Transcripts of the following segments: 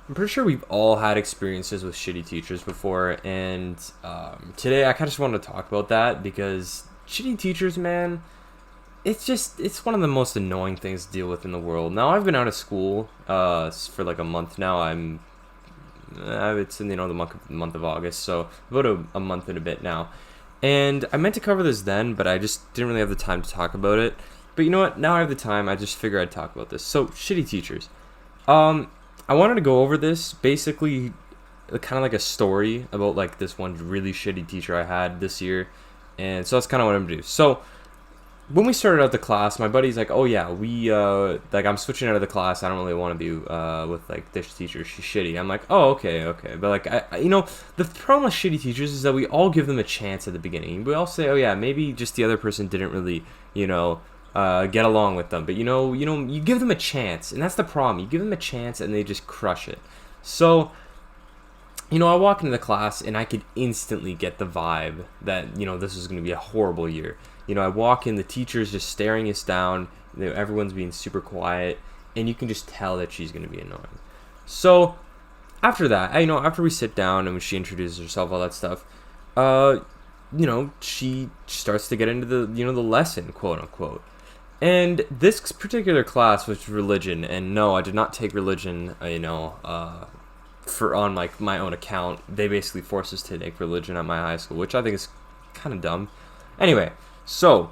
I'm pretty sure we've all had experiences with shitty teachers before, and today I kind of just wanted to talk about that because shitty teachers, man, it's one of the most annoying things to deal with in the world. Now I've been out of school for like a month now. It's in the month of August, so about a month and a bit now. And I meant to cover this then, but I just didn't really have the time to talk about it. But you know what? Now I have the time. I just figured I'd talk about this. So shitty teachers. Um, I wanted to go over this basically, kind of like a story about like this one really shitty teacher I had this year, and so that's kind of what I'm gonna do. So when we started out the class, my buddy's like, "Oh yeah, we like I'm switching out of the class. I don't really want to be with like this teacher. She's shitty." I'm like, "Oh okay." But like the problem with shitty teachers is that we all give them a chance at the beginning. We all say, "Oh yeah, maybe just the other person didn't really get along with them." But you give them a chance, and that's the problem. You give them a chance, and they just crush it. So I walk into the class and I could instantly get the vibe that, this is going to be a horrible year. I walk in, the teacher's just staring us down, everyone's being super quiet, and you can just tell that she's going to be annoying. So, after that, after we sit down and when she introduces herself, all that stuff, she starts to get into the lesson, quote unquote. And this particular class was religion, and no, I did not take religion, for on like my own account. They basically forced us to take religion at my high school, which I think is kind of dumb. Anyway, so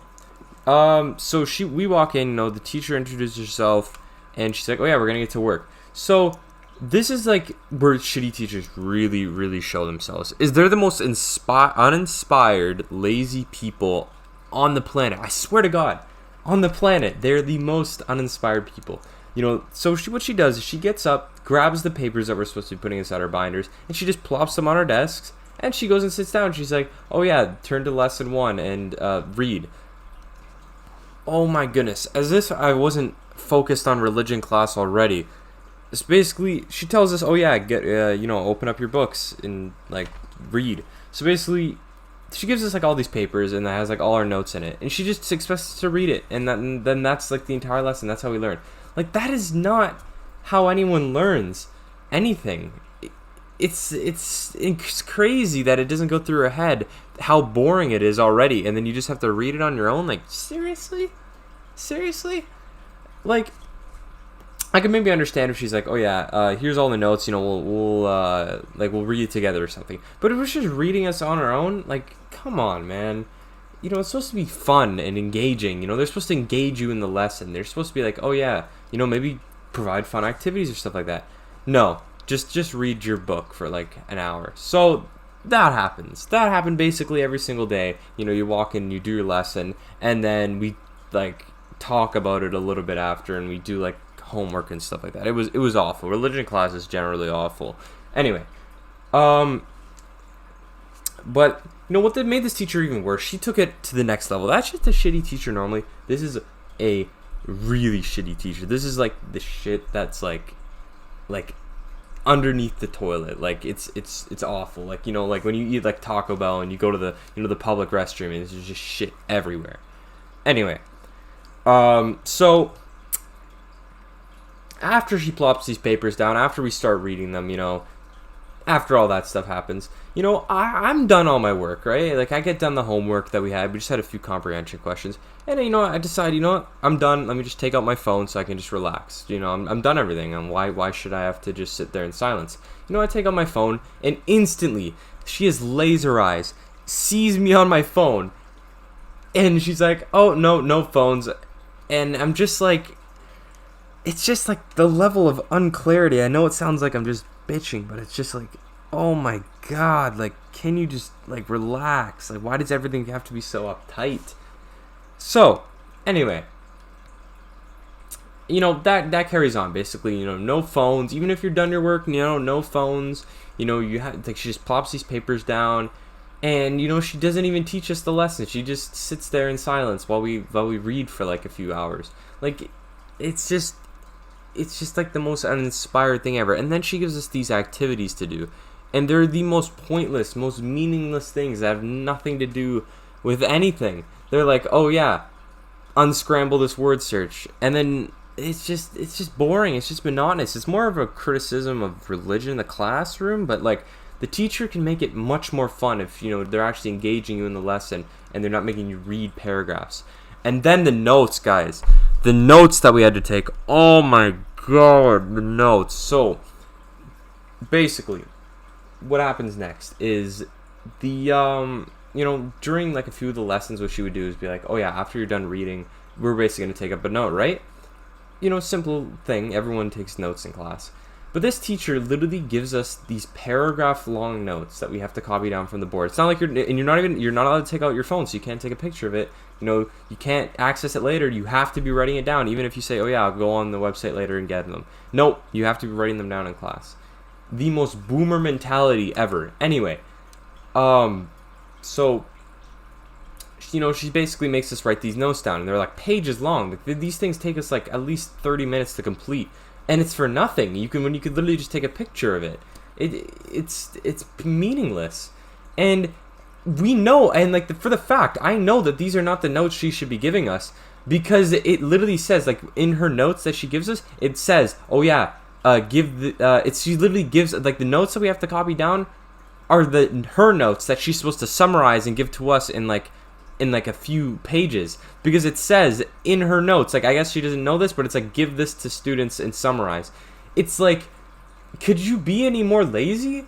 we walk in, the teacher introduces herself, and she's like, "Oh yeah, we're gonna get to work." So this is like where shitty teachers really, really show themselves. Is they're the most uninspired, lazy people on the planet. I swear to God, on the planet, they're the most uninspired people. So what she does is she gets up, grabs the papers that we're supposed to be putting inside our binders, and she just plops them on our desks, and she goes and sits down. She's like, "Oh yeah, turn to lesson 1 and read." Oh my goodness, as if I wasn't focused on religion class already. It's basically, she tells us, "Oh yeah, get open up your books and like read." So basically, she gives us like all these papers and that has like all our notes in it, and she just expects us to read it, and then that's like the entire lesson. That's how we learn. Like, that is not how anyone learns anything. It's crazy that it doesn't go through her head how boring it is already, and then you just have to read it on your own. Like, seriously, like, I could maybe understand if she's like, "Oh yeah, here's all the notes. We'll read it together or something." But if we're just reading us on our own, like, come on, man. It's supposed to be fun and engaging. They're supposed to engage you in the lesson. They're supposed to be like, "Oh yeah, maybe provide fun activities or stuff like that." No, just read your book for like an hour. So that happens. That happened basically every single day. You walk in, you do your lesson, and then we like talk about it a little bit after, and we do like homework and stuff like that. It was awful. Religion class is generally awful. Anyway, but what that made this teacher even worse? She took it to the next level. That's just a shitty teacher normally. This is a really shitty teacher. This is like the shit that's like underneath the toilet. Like it's awful. Like like when you eat like Taco Bell and you go to the the public restroom and there's just shit everywhere. Anyway, so after she plops these papers down, after we start reading them, after all that stuff happens, I'm done all my work, right? Like, I get done the homework that we had. We just had a few comprehension questions. And, I decide, I'm done. Let me just take out my phone so I can just relax. I'm done everything. And why should I have to just sit there in silence? I take out my phone, and instantly, she has laser eyes, sees me on my phone, and she's like, "Oh, no phones." And I'm just like, it's just like the level of unclarity. I know it sounds like I'm just bitching, but it's just like, oh my God, like, can you just like relax? Like, why does everything have to be so uptight? So anyway, that carries on basically. No phones, even if you're done your work. No phones. You have like, she just plops these papers down, and she doesn't even teach us the lesson. She just sits there in silence while we read for like a few hours. Like, it's just like the most uninspired thing ever. And then she gives us these activities to do, and they're the most pointless, most meaningless things that have nothing to do with anything. They're like, "Oh yeah, unscramble this word search," and then it's just boring. It's just monotonous. It's more of a criticism of religion in the classroom, but like the teacher can make it much more fun if they're actually engaging you in the lesson and they're not making you read paragraphs. And then the notes, guys. The notes that we had to take. Oh my god, the notes. So basically, what happens next is during like a few of the lessons, what she would do is be like, oh yeah, after you're done reading, we're basically going to take up a note, right? Simple thing, everyone takes notes in class. But this teacher literally gives us these paragraph long notes that we have to copy down from the board. It's not like you're not allowed to take out your phone, so you can't take a picture of it. You can't access it later. You have to be writing it down, even if you say, oh yeah, I'll go on the website later and get them. Nope, you have to be writing them down in class. The most boomer mentality ever. Anyway, so she basically makes us write these notes down, and they're like pages long. Like, these things take us like at least 30 minutes to complete, and it's for nothing. When you could literally just take a picture of it. It's meaningless, and we know, and like for the fact, I know that these are not the notes she should be giving us, because it literally says, like, in her notes that she gives us, it says, oh yeah, she literally gives, like, the notes that we have to copy down are her notes that she's supposed to summarize and give to us in a few pages, because it says in her notes, like, I guess she doesn't know this, but it's like, give this to students and summarize. It's like, could you be any more lazy?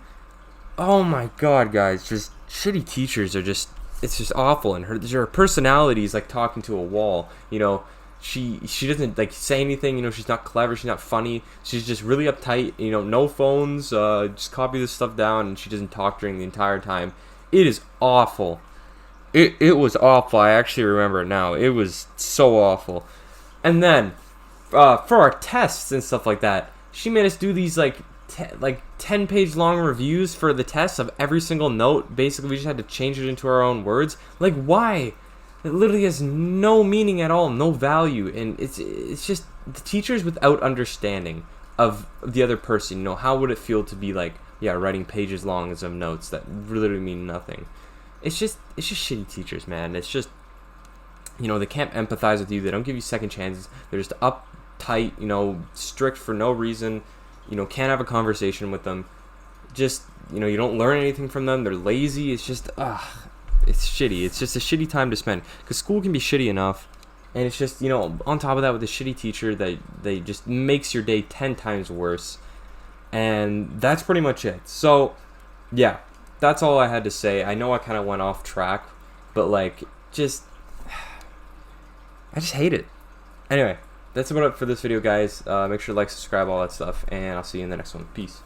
Oh my god, guys, just shitty teachers are just, it's just awful. And her personality is like talking to a wall. She doesn't like say anything. She's not clever, she's not funny, she's just really uptight. No phones, just copy this stuff down, and she doesn't talk during the entire time. It is awful. It was awful. I actually remember it now. It was so awful. And then for our tests and stuff like that, she made us do these like 10-page long reviews for the tests of every single note. Basically, we just had to change it into our own words. Like, why? It literally has no meaning at all, no value, and it's just the teachers without understanding of the other person. How would it feel to be like, yeah, writing pages long of notes that literally mean nothing? It's just shitty teachers, man. It's just, they can't empathize with you. They don't give you second chances. They're just uptight, strict for no reason. Can't have a conversation with them. Just, you don't learn anything from them. They're lazy. It's just, it's shitty. It's just a shitty time to spend, because school can be shitty enough, and it's just, on top of that, with a shitty teacher, they just makes your day 10 times worse. And that's pretty much it. So, yeah, that's all I had to say. I know I kind of went off track, but like, I just hate it. Anyway, that's about it for this video, guys. Make sure to like, subscribe, all that stuff, and I'll see you in the next one. Peace.